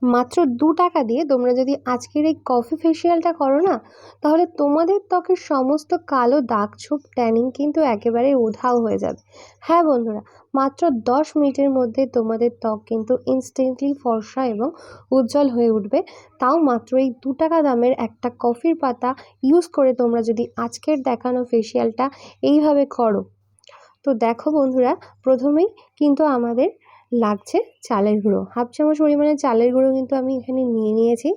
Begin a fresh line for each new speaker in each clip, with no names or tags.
মাত্র ২ টাকা দিয়ে তোমরা যদি আজকের এই কফি ফেসিয়ালটা করো না, তাহলে তোমাদের ত্বকের সমস্ত কালো দাগ ছোপ ট্যানিং কিন্তু একেবারে উধাও হয়ে যাবে। হ্যাঁ বন্ধুরা, মাত্র 10 মিনিটের মধ্যে তোমাদের ত্বক কিন্তু ইনস্ট্যান্টলি ফর্সা এবং উজ্জ্বল হয়ে উঠবে। তাও মাত্র এই ২ টাকা দামের একটা কফির পাতা ইউজ করে তোমরা যদি আজকের দেখানো ফেসিয়ালটা এইভাবে করো। তো দেখো বন্ধুরা, প্রথমেই কিন্তু আমাদের লাগছে চালের গুঁড়ো। হাফ চামচ পরিমাণে চালের গুঁড়ো কিন্তু আমি এখানে নিয়ে নিয়েছি।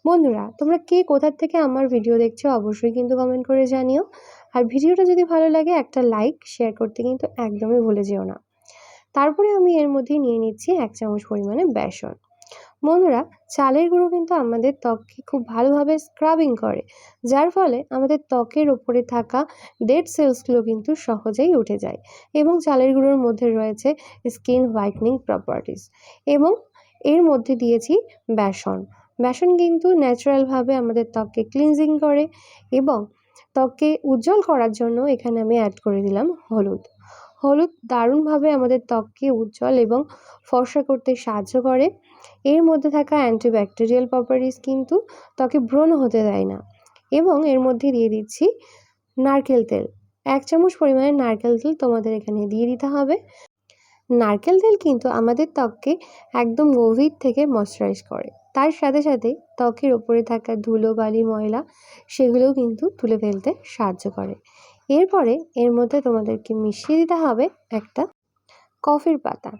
বন্ধুরা, তোমরা কে কোথা থেকে আমার ভিডিও দেখছো অবশ্যই কিন্তু কমেন্ট করে জানিও। আর ভিডিওটা যদি ভালো লাগে একটা লাইক শেয়ার করতে কিন্তু একদমই ভুলে যেও না। তারপরে আমি এর মধ্যে নিয়ে নিচ্ছি 1 চামচ পরিমাণে বেসন। বন্ধুরা, চালের গুঁড়ো কিন্তু আমাদের ত্বককে খুব ভালোভাবে স্ক্রাবিং করে, যার ফলে আমাদের ত্বকের ওপরে থাকা ডেড সেলসগুলো কিন্তু সহজেই উঠে যায়। এবং চালের গুঁড়োর মধ্যে রয়েছে স্কিন হোয়াইটনিং প্রপার্টিস। এবং এর মধ্যে দিয়েছি বেসন। বেসন কিন্তু ন্যাচারালভাবে আমাদের ত্বককে ক্লিনজিং করে এবং ত্বককে উজ্জ্বল করার জন্য এখানে আমি অ্যাড করে দিলাম হলুদ। হলুদ দারুণভাবে আমাদের ত্বককে উজ্জ্বল এবং ফর্সা করতে সাহায্য করে। এর মধ্যে থাকা অ্যান্টিব্যাকটেরিয়াল প্রপার্টিস কিন্তু ত্বকে ব্রণ হতে দেয় না। এবং এর মধ্যে দিয়ে দিচ্ছি নারকেল তেল। 1 চামচ পরিমাণে নারকেল তেল তোমাদের এখানে দিয়ে দিতে হবে। নারকেল তেল কিন্তু আমাদের ত্বককে একদম গভীর থেকে ময়শ্চারাইজ করে। তার সাথে সাথে ত্বকের ওপরে থাকা ধুলোবালি ময়লা সেগুলোও কিন্তু তুলে ফেলতে সাহায্য করে। এরপরে এর মধ্যে তোমাদেরকে মিশিয়ে দিতে হবে একটা কফির পাতা।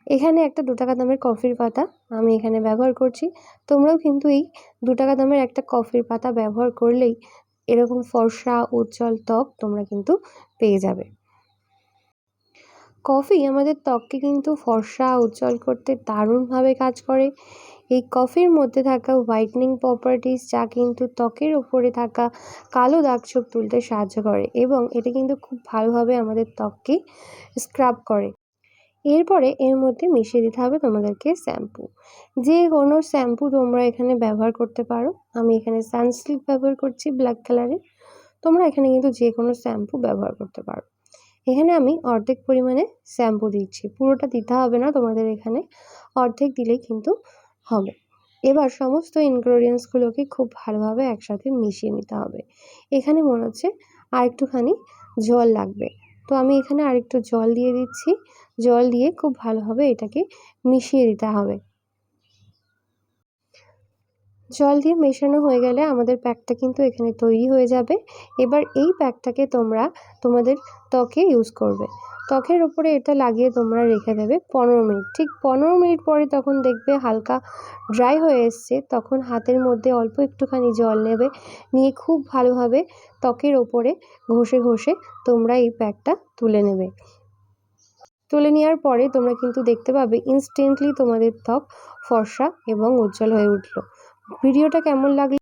এখানে একটা ২ টাকা দামের কফির পাতা আমি এখানে ব্যবহার করছি। তোমরাও কিন্তু এই ২ টাকা দামের একটা কফির পাতা ব্যবহার করলেই এরকম ফর্সা উজ্জ্বল ত্বক তোমরা কিন্তু পেয়ে যাবে। কফি আমাদের ত্বককে কিন্তু ফর্সা উজ্জ্বল করতে দারুণভাবে কাজ করে। এই কফির মধ্যে থাকা হোয়াইটনিং প্রপার্টিস যা কিন্তু ত্বকের ওপরে থাকা কালো দাগ ছোপ তুলতে সাহায্য করে এবং এটা কিন্তু খুব ভালোভাবে আমাদের ত্বককে স্ক্রাব করে। এরপরে এর মধ্যে মিশিয়ে দিতে হবে তোমাদেরকে শ্যাম্পু। যে কোনো শ্যাম্পু তোমরা এখানে ব্যবহার করতে পারো। আমি এখানে সানসিল্ক ব্যবহার করছি ব্ল্যাক কালারের। তোমরা এখানে কিন্তু যে কোনো শ্যাম্পু ব্যবহার করতে পারো। এখানে আমি অর্ধেক পরিমাণে শ্যাম্পু দিচ্ছি, পুরোটা দিতে হবে না তোমাদের, এখানে অর্ধেক দিলেই কিন্তু হবে। এবার সমস্ত ইনগ্রেডিয়েন্টসগুলোকে খুব ভালোভাবে একসাথে মিশিয়ে নিতে হবে। এখানে মনে হচ্ছে আরেকটুখানি জল লাগবে, তো আমি এখানে আরেকটু জল দিয়ে দিচ্ছি। জল দিয়ে খুব ভালোভাবে এটাকে মিশিয়ে দিতে হবে। জল দিয়ে মেশানো হয়ে গেলে আমাদের প্যাকটা কিন্তু এখানে তৈরি হয়ে যাবে। এবার এই প্যাকটাকে তোমরা তোমাদের ত্বকে ইউজ করবে। ত্বকের ওপরে এটা লাগিয়ে তোমরা রেখে দেবে ১৫ মিনিট। ঠিক ১৫ মিনিট পরে তখন দেখবে হালকা ড্রাই হয়ে এসছে, তখন হাতের মধ্যে অল্প একটুখানি জল নেবে, নিয়ে খুব ভালোভাবে ত্বকের ওপরে ঘষে ঘষে তোমরা এই প্যাকটা তুলে নেবে। তুলে নেওয়ার পরে তোমরা কিন্তু দেখতে পাবে ইনস্ট্যান্টলি তোমাদের ত্বক ফর্সা এবং উজ্জ্বল হয়ে উঠলো। ভিডিওটা কেমন লাগলো